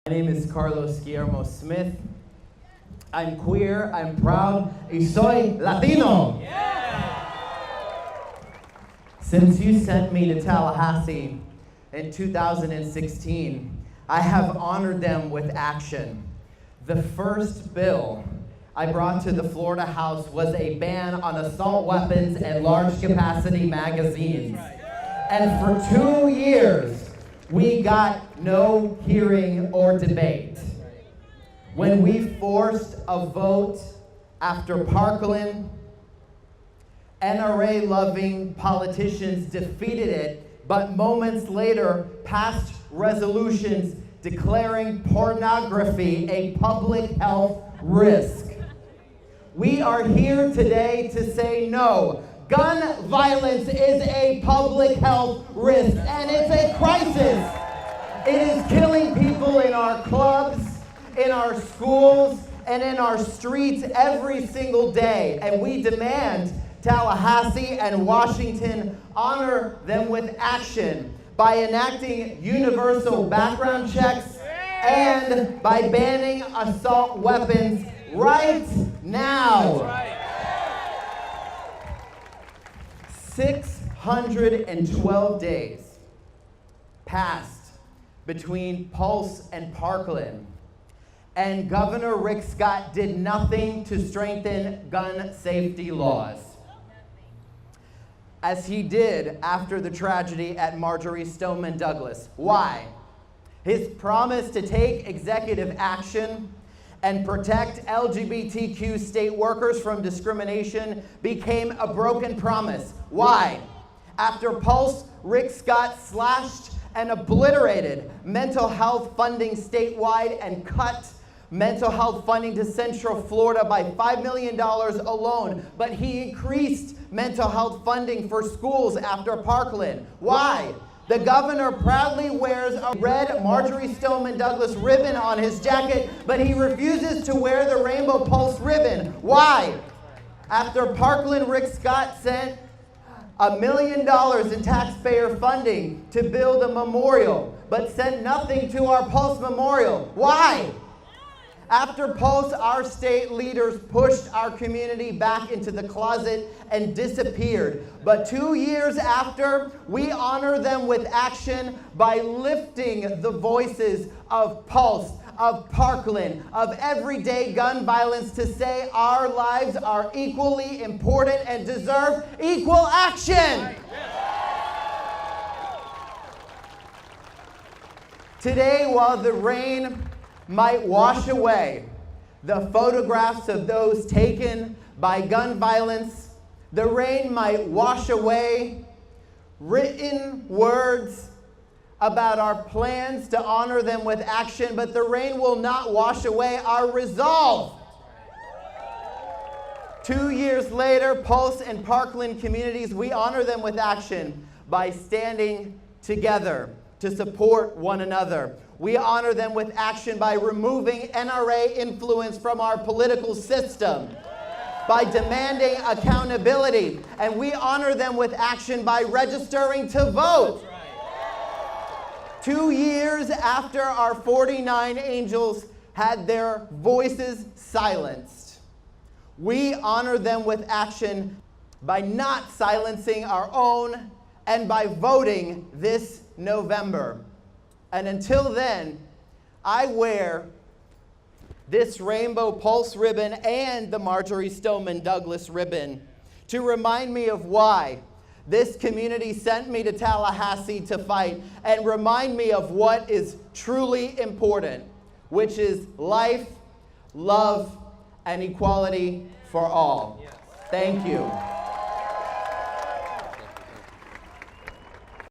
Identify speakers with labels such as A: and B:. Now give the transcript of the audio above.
A: My name is Guillermo Smith. I'm queer, I'm proud, y soy Latino. Yeah. Since you sent me to Tallahassee in 2016, I have honored them with action. The first bill I brought to the Florida House was a ban on assault weapons and large capacity magazines. And for 2 years, we got no hearing or debate. When we forced a vote after Parkland, NRA-loving politicians defeated it, but moments later passed resolutions declaring pornography a public health risk. We are here today to say no. Gun violence is a public health risk, and it's a crisis. It is killing people in our clubs, in our schools, and in our streets every single day. And we demand Tallahassee and Washington honor them with action by enacting universal background checks and by banning assault weapons right now. 612 days passed between Pulse and Parkland, and Governor Rick Scott did nothing to strengthen gun safety laws, as he did after the tragedy at Marjory Stoneman Douglas. Why? His promise to take executive action and protect LGBTQ state workers from discrimination became a broken promise. Why? After Pulse, Rick Scott slashed and obliterated mental health funding statewide and cut mental health funding to Central Florida by $5 million alone, but he increased mental health funding for schools after Parkland. Why? The governor proudly wears a red Marjory Stoneman Douglas ribbon on his jacket, but he refuses to wear the Rainbow Pulse ribbon. Why? After Parkland, Rick Scott sent $1 million in taxpayer funding to build a memorial, but sent nothing to our Pulse memorial. Why? After Pulse, our state leaders pushed our community back into the closet and disappeared. But 2 years after, we honor them with action by lifting the voices of Pulse, of Parkland, of everyday gun violence to say our lives are equally important and deserve equal action. Today, while the rain might wash away the photographs of those taken by gun violence, the rain might wash away written words about our plans to honor them with action, but the rain will not wash away our resolve. 2 years later, Pulse and Parkland communities, we honor them with action by standing together to support one another. We honor them with action by removing NRA influence from our political system, by demanding accountability, and we honor them with action by registering to vote. 2 years after our 49 angels had their voices silenced, we honor them with action by not silencing our own and by voting this November. And until then, I wear this Rainbow Pulse ribbon and the Marjory Stoneman Douglas ribbon to remind me of why this community sent me to Tallahassee to fight, and remind me of what is truly important, which is life, love, and equality for all. Thank you.